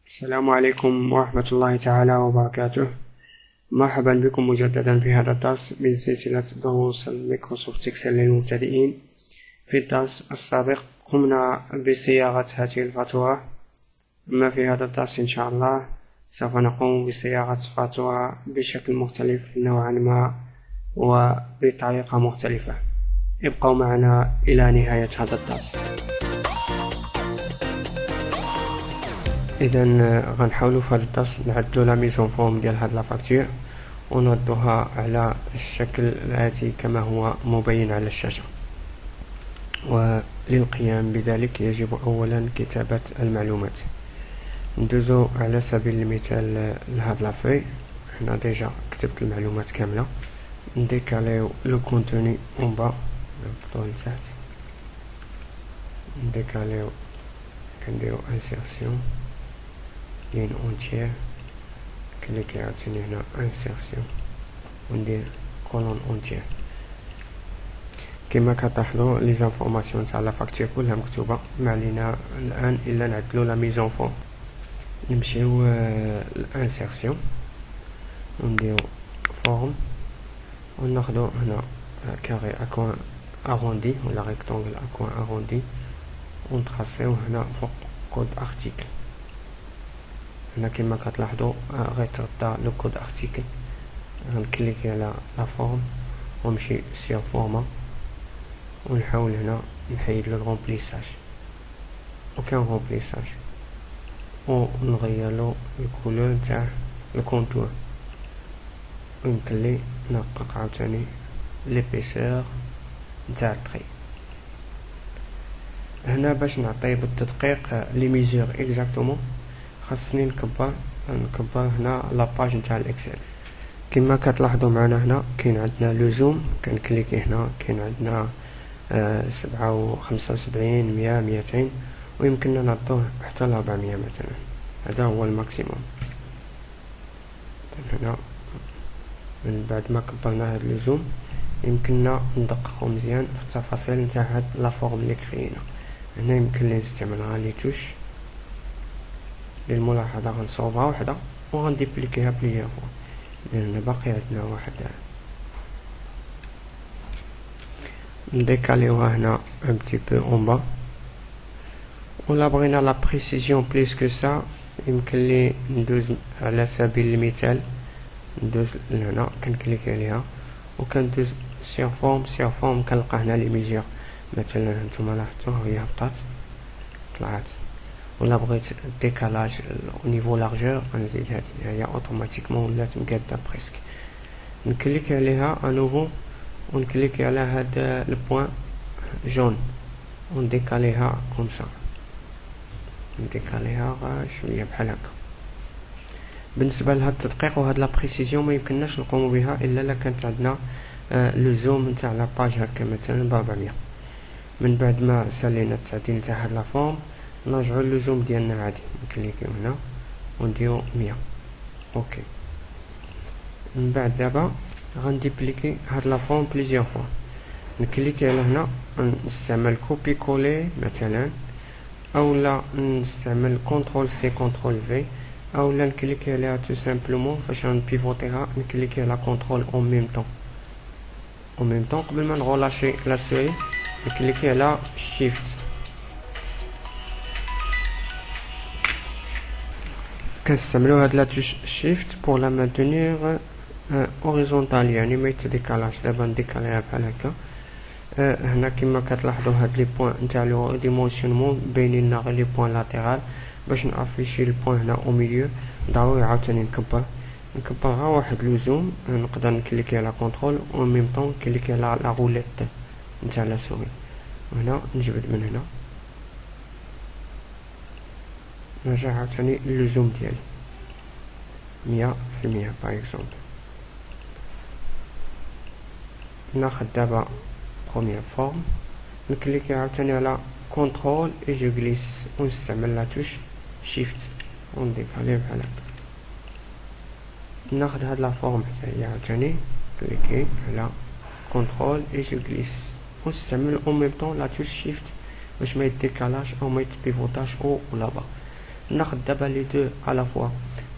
السلام عليكم ورحمة الله تعالى وبركاته. مرحبا بكم مجددا في هذا الدرس من سلسلة دروس مايكروسوفت إكسل للمبتدئين. في الدرس السابق قمنا بصياغة هذه الفاتورة، أما في هذا الدرس إن شاء الله سوف نقوم بصياغة فاتورة بشكل مختلف نوعا ما وبطريقة مختلفة. ابقوا معنا إلى نهاية هذا الدرس. إذا غنحاولوا في هذا الدرس نعدلوا لا ميزون فورم ديال هاد لا فاكتور ونردوها على الشكل الآتي كما هو مبين على الشاشة. وللقيام بذلك يجب أولا كتابة المعلومات. ندوزو على سبيل المثال لهاد لافي. هنا ديجا كتبت المعلومات كاملة. نديكاليو لو كونتوني اون با، نهبطو لتحت، نديكاليو، كنديرو انسيرسيون لين اونتيير، كليكي عاوتاني هنا انسيرسيون وندير كولون اونتيير. كما كتلاحظوا لي زانفورماسيون تاع لا فاكتور كلها مكتوبه. ما علينا الان الا نعدلو لا ميزون فورم. نمشيو لانسيرسيون ونديرو فورم وناخدو هنا كاري اكوان اروندي ولا ريكتونغل اكوان اروندي ونتراسيو هنا فوق كود ارتيكل. هنا كما كتلاحظوا غيتغطى لو كود ارتيكل. غنكليكي على لا فورم ونمشي سير فورما ونحاول هنا نحيد له الرومبليساج وكان رومبليساج ونغير له الكولور تاع الكونتور، ويمكن لي نرقق عاوتاني ليبيسور نتاع التري. هنا باش نعطي بالتدقيق لي ميزور اكزاكتومون خاصني نكبر هنا لاباج نتاع الاكسل. كما كتلاحظوا معنا هنا كاين عندنا لو زوم، كنكليكي هنا كاين عندنا 75 100 200 ويمكننا نعطوه حتى ل 400 مثلا. هذا هو الماكسيموم. هنا من بعد ما كبرنا هاد لو زوم يمكننا ندققو مزيان في التفاصيل نتاع هاد لا فورم اللي كرينا. هنا يمكن لي نستعملها لي توش للملاحظة. غنصوبها وحدة وغنديبليكيها بليزيور فوا. لأن باقي عندنا واحد نديكاليوها هنا ان بتي بو اون با. ولا بغينا لا بريسيزيون بليس كو سا يمكن لي ندوز على سبيل المثال ندوز لهنا كنكليكي عليها وكندوز سير فورم كنلقى هنا لي ميزور. مثلا نتوما لاحظتوا هي هبطات طلعت. ولا بغيت ديكالاج او نيفو لارجور غنزيد هادي، هي اوتوماتيكمون ولات مقاده بريسك. نكليكي عليها انوفو ونكليكي على هاد البوين جون ونديكاليها كوم سا، نديكاليها شويه بحال هكا. بالنسبه لهاد التدقيق وهاد لا بريسيزيون ما يمكنناش نقوم بها الا الا كانت عندنا لو زوم نتاع لاباج هكا مثلا ب 400. من بعد ما سالينا التعديل نتاع هاد لا فورم نرجعو لو زوم ديالنا عادي، نكليكيو هنا ونديرو 100. اوكي. من بعد دابا غنديبليكي هاد لا فورم بليزيور فوا. نكليكي على هنا نستعمل كوبي كولي مثلا، اولا نستعمل كونترول سي كونترول في، اولا نكليكي عليها تو سامبلومون فاش غنبيفوتيها نكليكي على كونترول اون ميم طون قبل ما نغولاشي لا سوري نكليكي على شيفت. كنستعملو هاد لا توش شيفت بور لا مانتونير اوريزونتال، يعني ما يتديكالاش. دابا نديكاليها بحال هكا. هنا كما كتلاحظوا هاد لي بوين نتاع لو ديمونسيونمون باينين لنا غير لي بوين لاتيرال. باش نافيشي البوين هنا او ميليو ضروري عاوتاني نكبرها واحد لو زوم. نقدر نكليكي على كونترول و ميم طون كليكي على لا روليت نتاع لا سوري وهنا نجبد من هنا نرجع عاوتاني لو زوم ديالي 100% باغ اكزومبل. ناخد دابا بروميير فورم نكليكي عاوتاني على كونترول اي جو غليس ونستعمل لا توش شيفت ونديكالي بحال هكا. ناخد هاد لا فورم حتى هي عاوتاني كليكي على كونترول اي جو غليس ونستعمل او ميم طون لا توش شيفت باش ما يديكالاش او ما يتبيفوتاش او ولا با. ناخد دابا لي دو على فوا.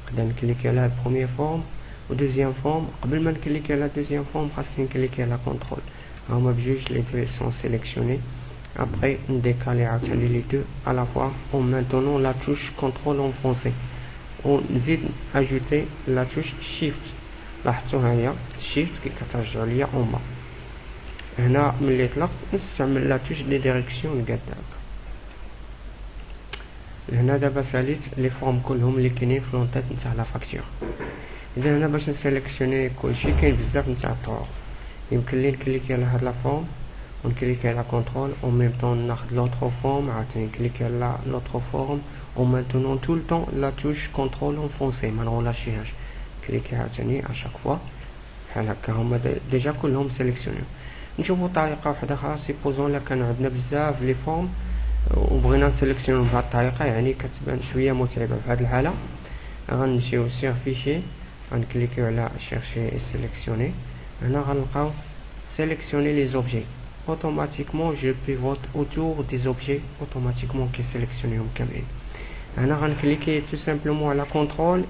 نقدر نكليكي على البروميير فورم و دوزيام فورم. قبل ما نكليكي على دوزيام فورم خاصني نكليكي على كونترول. هما بجوج لي دو سون سيليكسيوني. Après, on décale les deux à la fois en maintenant la touche contrôle en français. On zid ajouter la touche shift. لاحظتوها هي shift كي كترجع ليا en bas. هنا ملي طلقت نستعمل لا توش دي ديريكسيون قد هكا. هنا دابا ساليت لي فورم كلهم اللي كاينين في لونطيت نتاع لا فاكتور. اذا هنا باش نسيليكسيوني كلشي كاين بزاف نتاع الطرق. يمكن لي نكليكي على هاد لا فورم ونكليكي على كونترول او ميم طون ناخد لوطرو فورم عاوتاني نكليكي على لوطرو فورم او مانتونون تو الطون لا توش كونترول اون فرونسي ما نغولاشيهاش. كليكي عاوتاني اشاك فوا بحال هكا. هما ديجا كلهم سيليكسيونيو. نشوفوا طريقه واحده اخرى. سيبوزون لا كان عندنا بزاف لي فورم وبغينا نسيليكسيونو بهاد الطريقه يعني كتبان شويه متعبه. في هاد الحاله غنمشيو سير فيشي غنكليكيو على شيرشي سيليكسيوني. هنا غنلقاو sélectionner les objets. Automatiquement je pivote autour des objets automatiquement qui sélectionnent كاملين. هنا غنكليكي tout simplement على contrôle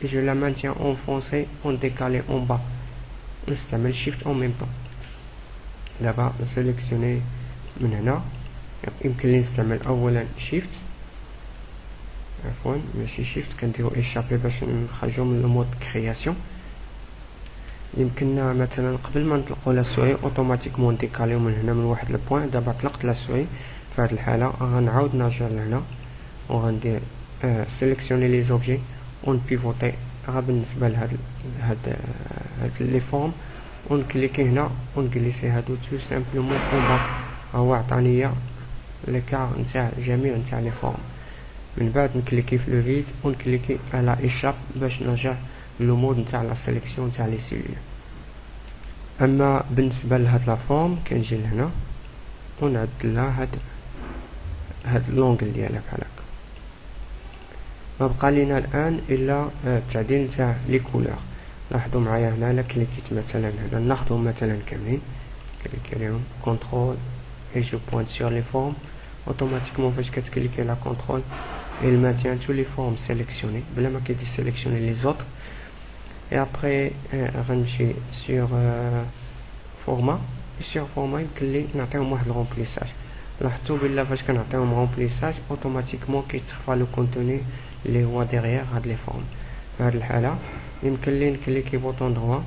et je la maintiens en français en décalé en bas. نستعمل shift en même temps. دابا نسيليكسيوني من هنا. يمكن لي نستعمل اولا shift عفوا ماشي shift كنديرو échapper باش نخرجو من المود كرياسيون. يمكننا مثلا قبل ما نطلقوا لا سوري اوتوماتيكمون ديكاليو من هنا من واحد البوين. دابا طلقت لا سوري في هذه الحاله غنعاود نرجع لهنا وغندير سيليكسيوني لي زوبجي اون بيفوتي. غا بالنسبه لهاد لي فورم ونكليكي هنا ونجليسي هادو تو سامبلومون اون با. هو عطاني لي كار نتاع جميع نتاع لي فورم. من بعد نكليكي في لو فيد ونكليكي على ايشاب باش نرجع لو مود نتاع لا سيليكسيون تاع لي سيلول. اما بالنسبه لهاد لا فورم كنجي لهنا ونعدل لها هاد لونغل ديالها بحال هكا. ما بقى لينا الان الا التعديل نتاع لي كولور. لاحظوا معايا هنا الا كليكيت مثلا هنا ناخذهم مثلا كاملين كليكي عليهم كونترول اي جو بوينت سور لي فورم. اوتوماتيكمون فاش كتكليكي على كونترول il maintient tous les formes sélectionnées بلا ما كيدي sélectionner les autres. et après غنمشي sur format. sur format يمكن لي نعطيهم واحد الرومبليساج. لاحظتوا بلا فاش كنعطيهم رومبليساج اوتوماتيكمون كيتخفى لو كونتوني اللي هو ديغيير هاد لي فورم. في هاد الحاله يمكن لي نكليكي بوطون دروا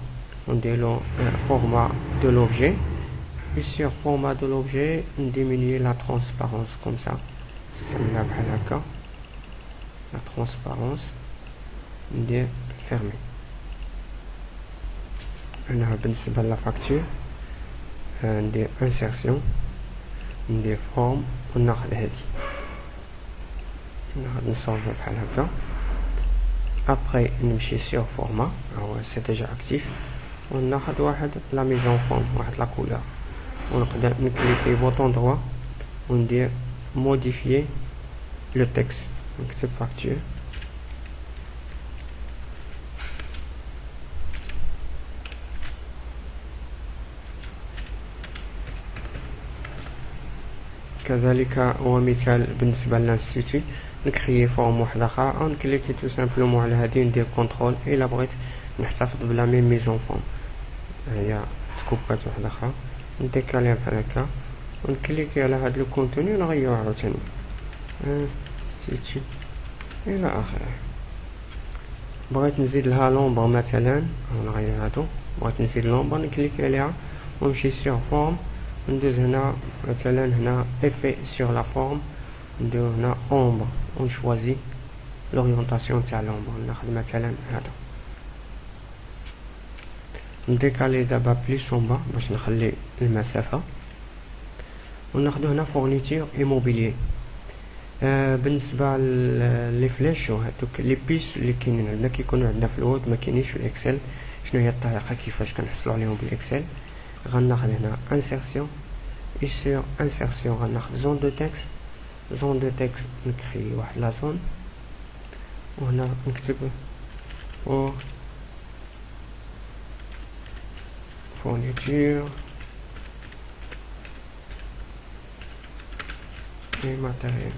ونديرو format de l'objet et sur format de l'objet diminuer la transparence comme ça نستعملها بحال هكا. la transparence ندير fermé. هنا بالنسبه لا فاكتور ندير insertion ندير forme وناخذ هادي ناخذ نصاوبها بحال هكا. ابري نمشي sur format هو سي ديجا اكتيف وناخذ واحد لا ميزون فورم واحد لا كولور ونقدر نكليكي بوطون دروا وندير modifier le texte. نكتب فاكتور كذلك هو مثال بالنسبه للانستيتوت. نكريي فورم واحده اخرى ونكليكي تو سامبلومون على هذه ندير كونترول. الا بغيت نحتفظ بلا ميم ميزون فورم هي تكوبات واحده اخرى نديكاليها بحال هكا ونكليكي على هذا لو كونتوني ونغيرو عاوتاني انستيتوت الى اخره. بغيت نزيد لها لومبر مثلا نغير هادو. بغيت نزيد لومبر نكليكي عليها ونمشي سيغ فورم ندوز هنا مثلا هنا effet sur la forme ندير هنا ombre ونشوازي لورينتاسيون تاع لومبر. ناخذ مثلا هذا نديكالي دابا بليس اون با باش نخلي المسافه وناخذ هنا فورنيتور ايموبيليي. بالنسبه لي فلاش وهذوك لي بيس اللي كاينين عندنا كيكونوا عندنا في الوورد ما كاينينش في الاكسل. شنو هي الطريقه كيفاش كنحصلوا عليهم بالاكسل؟ غناخذ هنا insertion et sur insertion غناخذ zone de texte. zone de texte نكري واحد لا زون وهنا نكتب fourniture et matériel.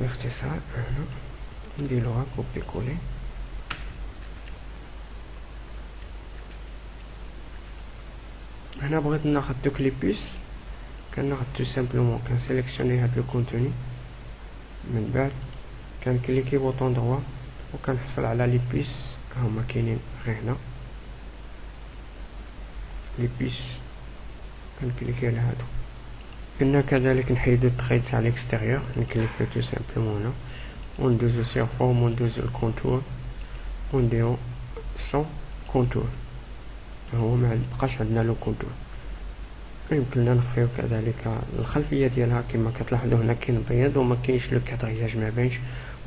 باختصار هنا نديروها كوبي كولي. هنا بغيت ناخد دوك لي بيس، كناخد تو سامبلومون كنسيليكسيوني هاد لو كونتوني، من بعد كنكليكي بوطون دروا وكنحصل على لي بيس هما كاينين غير هنا. لي بيس كنكليكي على هادو. قلنا كذلك نحيدو التخيط تاع ليكستيريور، نكليكيو تو سامبلومون هنا وندوزو سيغ فورم وندوزو الكونتور ونديرو سون كونتور، هو ما بقاش عندنا لو كونتور. يمكننا نخفيو كذلك الخلفيه ديالها كما كتلاحظوا هنا كاين بيض وما كاينش لو كادرياج ما بينش،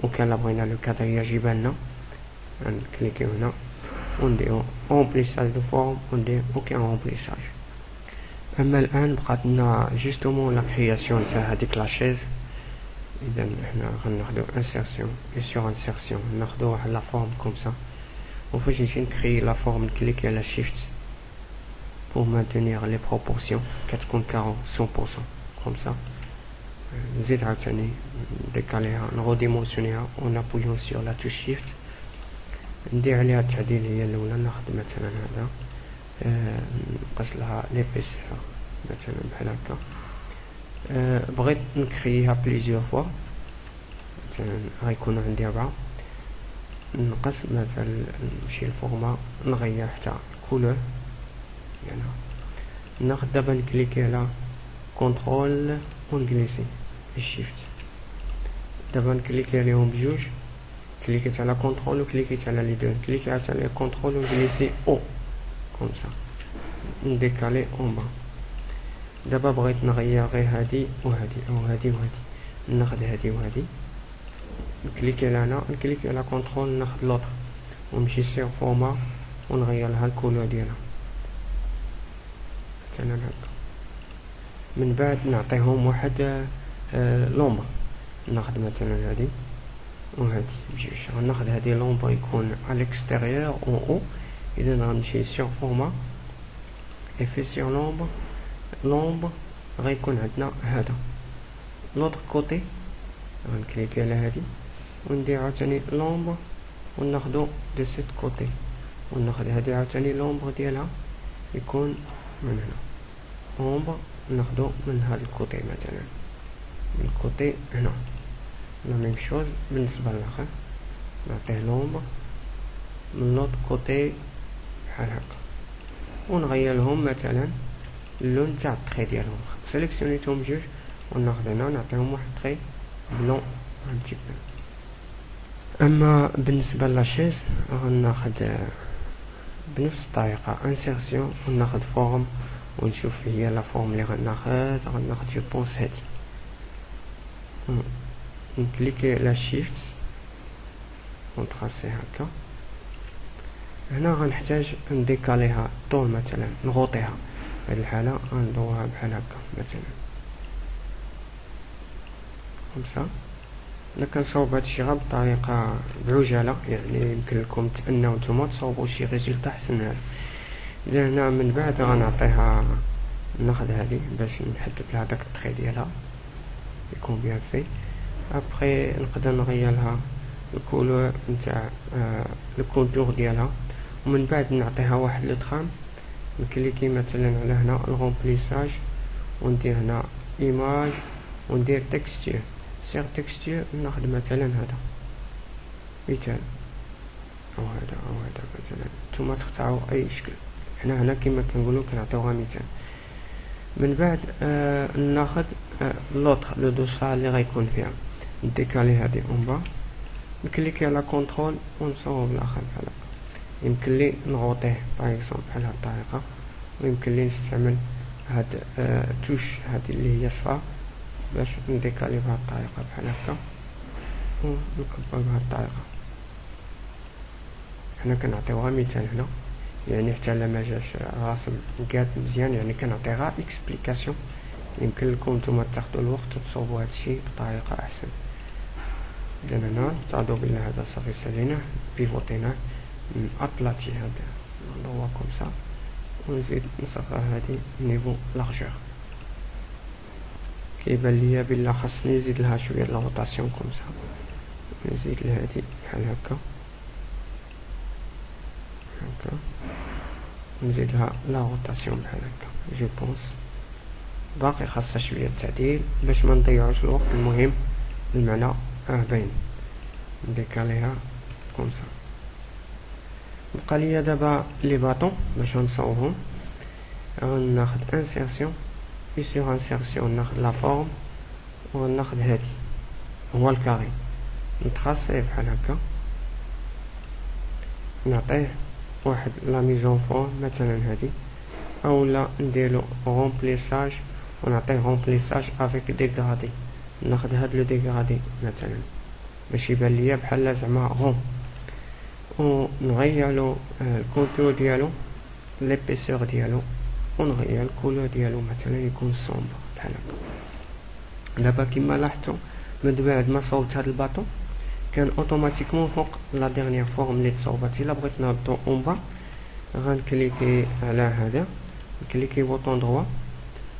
وكان لا بغينا لو كادرياج يباننا نكليكيو هنا ونديرو رومبليساج دو فورم وندير اوكي رومبليساج. اما الان بقات لنا جوستومون لا كرياسيون تاع هذيك لاشيز. اذا حنا غناخدو انسيرسيون اي سور انسيرسيون ناخدو واحد لا فورم كوم سا، وفاش نمشي نكري لا فورم نكليكي على شيفت pour maintenir les proportions كتكون 100% comme ça. نزيد عاوتاني نديكاليها نغوديمونسيونيها اون ابويون سور لا توش شيفت، ندير عليها التعديل هي الاولى. ناخد مثلا هذا نقص لها ليبيسير مثلا بحال هكا. بغيت نكريها بليزيور فوا، مثلا غيكون عندي 4، نقص مثلا نمشي للفورما نغير حتى الكولور يعني. ناخد دابا نكليكي على كونترول ونجليسي الشيفت، دابا نكليكي عليهم بجوج، كليكيت على كونترول وكليكيت على لي دو، كليكي على كونترول ونجليسي او كوم سا نديكالي اون با. دابا بغيت نغير غير هادي وهادي او هادي وهادي، ناخد هادي وهادي نكليكي على هنا نكليكي على كونترول ناخد لوطر ونمشي سير فورما ونغير لها الكولور ديالها مثلا هكا. من بعد نعطيهم واحد لومبر، ناخد مثلا هادي وهادي بجوج، غناخد هادي لومبر يكون على الاكستيريور اون او. اذا غنمشي سير فورما افي سير لومبر غيكون عندنا هذا لوطر كوتي، غنكليكي على هادي وندير عاوتاني لومبر وناخدو دو سيت كوتي، وناخد هادي عاوتاني لومبر ديالها يكون من هنا لومبر ناخدو من هاد الكوتي مثلا من الكوتي هنا. لا ميم شوز بالنسبه للاخر نعطيه لومبر من لوط كوتي بحال هكا، ونغير لهم مثلا اللون تاع التخي ديالهم. سيليكسيونيتهم بجوج وناخد هنا نعطيهم واحد التخي بلون ان تي بو. اما بالنسبه لاشيز غناخد بنفس الطريقه انسيرسيون وناخد فورم ونشوف هي لا فورم اللي غناخد جو بونس هادي. نكليكي على شيفت ونتراسي هكا. هنا غنحتاج نديكاليها طول مثلا نغوطيها، في هذه الحاله غندورها بحال هكا مثلا كمسا. انا كنصاوب هادشي غير بطريقه بعجاله، يعني يمكن لكم تأناو نتوما تصاوبوا شي ريزلت احسن من هذا. اذا هنا من بعد غنعطيها ناخد هذه باش نحدد لها داك التخي ديالها يكون بيان في. ابخي نقدر نغير لها الكولور نتاع الكونتور ديالها، ومن بعد نعطيها واحد لتخان نكليكي مثلا على هنا الغومبليساج وندير هنا ايماج وندير تكستير سير تكستير. ناخد مثلا هذا مثال او هذا او هذا مثلا، نتوما تختاروا اي شكل. حنا هنا كما كنقولوا كنعطيوها مثال. من بعد ناخد لوطر لو دوسا اللي غيكون فيها نديكالي هذه اون با، نكليكي على كونترول ونصوب الاخر بحال هكا. يمكن لي نغوطيه باغ اكزومبل بحال هاد الطريقه، ويمكن لي نستعمل هاد توش هذه اللي هي صفار باش نديكالي بهاد الطريقه بحال هكا ونكبر بهاد الطريقه. حنا كنعطيوها مثال هنا، يعني حتى لما جاش راسم قاد مزيان، يعني كنعطي غير اكسبليكاسيون. يمكن لكم نتوما تاخذوا الوقت وتصوبوا هادشي بطريقه احسن. اذا هنا نفترضوا بلي هذا صافي ساليناه بيفوتيناه، ابلاتي هذا ندوا كوم سا ونزيد نصغر هادي نيفو لارجور. كيبان ليا بلا خاصني نزيد لها شويه لا روتاسيون كومسا، نزيد لهادي بحال هكا هكا، نزيد لها لا روتاسيون بحال هكا. جو بونس باقي خاصها شويه تعديل باش ما نضيعوش الوقت. المهم المعنى باين، نديكاليها كومسا. بقى ليا دابا لي باطون باش نصاوبهم. غناخد انسيرسيون، في سور انسيرسيون ناخد لا فورم وناخد هادي هو الكاري، نتخاصيه بحال هكا، نعطيه واحد لا ميزون فورم مثلا هادي، اولا نديرو رومبليساج ونعطيه رومبليساج افيك ديغرادي، ناخد هاد لو ديغرادي مثلا باش يبان ليا بحال زعما غون، ونغيرلو الكونتور ديالو ليبيسور ديالو، ونغير الكولور ديالو مثلا يكون صومبر بحال هكا. دابا كيما لاحظتوا من بعد ما صوبت هاد الباطون كان اوتوماتيكمون فوق لا ديرنيير فورم اللي تصوبات. الا بغيت نهبطو اون با غنكليكي على هذا، نكليكي بوطون دروا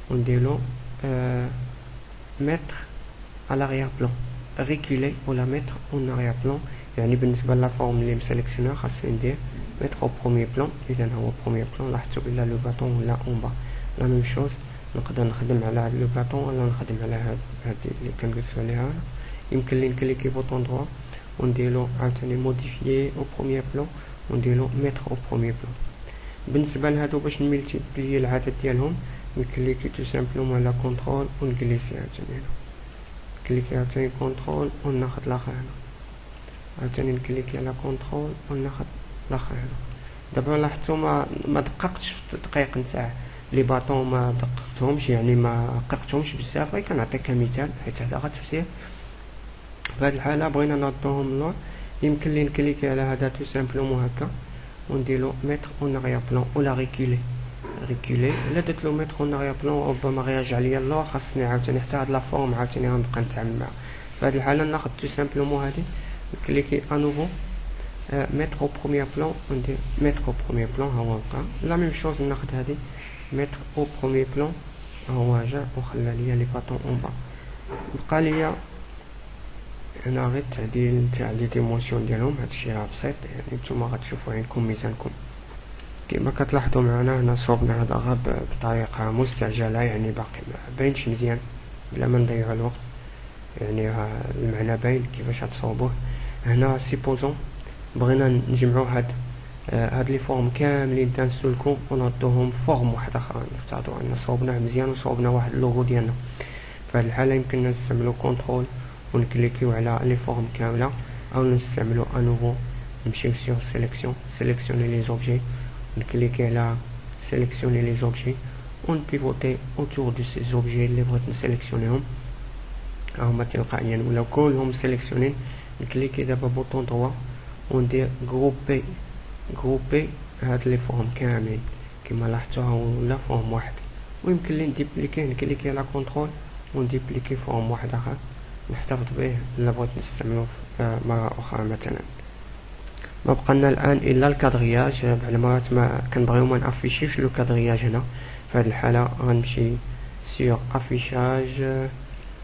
ونديرلو ميتر à l'arrière-plan، ريكولي ولا ميتر اون arrière-plan. يعني بالنسبه لا فورم اللي مسيليكسيونها خاصني ندير ميتر او بروميير بلان، اذا هو بروميير بلان. لاحظتوا بلا لو باطون ولا اون با لا ميم شوز، نقدر نخدم على هاد لو باطون ولا نخدم على هاد اللي كنجلسو عليها. يمكن لي نكليكي بوطون دروا ونديرلو عاوتاني موديفيي او بروميير بلان ونديرلو ميتر او بروميير بلان. بالنسبه لهادو باش نملتيبلي العدد ديالهم نكليكي تو سامبلومون على كونترول ونجليسي عاوتاني هنا، كليكي عاوتاني كونترول وناخد لاخر هنا، عاوتاني نكليكي على كونترول وناخد لاخر هنا. دابا لاحظتوا ما دققتش في التدقيق نتاع لي باطون، ما دققتهمش يعني ما دققتهمش بزاف، غير كنعطي كمثال حيت هذا غير تفسير. بهاد الحاله بغينا نردوهم لور، يمكن لي نكليكي على هذا تو سامبلومون هكا ونديرلو ميتر اون اريير بلان ولا ريكولي. الا درت له ميتر اون اريير بلان ربما غيرجع ليا اللور، خاصني عاوتاني حتى هاد لا فورم عاوتاني غنبقى نتعامل معها. فهاد الحاله ناخد تو سامبلومون هادي نكليكي انوفو ميتر او بروميير بلان وندير ميتر او بروميير بلان، ها هو بقى لا ميم شوز. ناخد هادي ميتر او بروميير بلان، ها هو رجع وخلى ليا لي باطون اون با. بقى ليا هنا غير التعديل نتاع لي ديمونسيون ديالهم، هادشي بسيط يعني نتوما غتشوفوا عينكم ميزانكم. كما كتلاحظوا معنا هنا صوبنا هذا غاب بطريقه مستعجله، يعني باقي ما باينش مزيان بلا ما نضيعوا الوقت، يعني المعنى باين كيفاش غتصوبوه. هنا سيبوزون بغينا نجمعوا هاد لي فورم كاملين تنسلكو ونردوهم فورم واحده اخرى، نفترضوا ان صوبناه مزيان وصوبنا واحد اللوغو ديالنا. فهاد الحاله يمكننا نستعملوا كونترول ونكليكيو على لي فورم كامله، او نستعملوا انوفو نمشيو سيغ سيليكسيوني لي زوبجي، نكليكي على سيليكسيوني لي زوبجي ونبيفوتي اوتور دو سي زوبجي اللي بغيت نسيليكسيونيهم، هما تلقائيا ولا كلهم سيليكسيونين. نكليكي دابا بوطون دروا وندير جروبي هاد لي فورم كاملين كما لاحظتوا ولا فورم واحد، ويمكن لي نديبليكي نكليكي على كونترول ونديبليكي فورم واحد اخر نحتفظ به الا بغيت نستعملو مره اخرى. مثلا ما بقى لنا الان الا الكادرياج، بعض المرات ما كنبغيو ما نافيشيوش لو كادرياج هنا. في هذه الحاله غنمشي سيغ افيشاج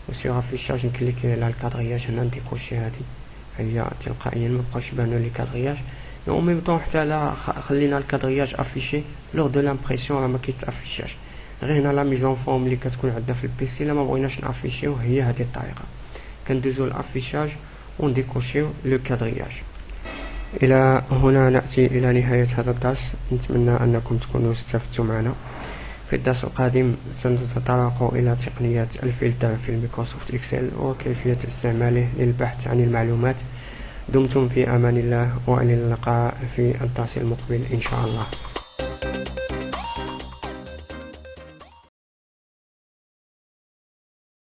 وسيغ افيشاج نكليكي على الكادرياج هنا نديكوشي هذه هي تلقائيا ما بقاوش يبانوا لي كادرياج. او ميم طون حتى لا خلينا الكادرياج افيشي لور دو لامبريسيون راه ما كيتافيشاش، غير هنا لا ميزون فورم اللي كتكون عندنا في البيسي لا ما بغيناش نافيشيو هي هذه الطريقه، كندوزو الافيشاج ونديكوشيو لو كادرياج. الى هنا ناتي الى نهايه هذا الدرس، نتمنى انكم تكونوا استفدتوا معنا. في الدرس القادم سنتطرق الى تقنيه الفلتر في مايكروسوفت اكسل وكيفيه استعماله للبحث عن المعلومات. دمتم في امان الله والى اللقاء في الدرس المقبل ان شاء الله.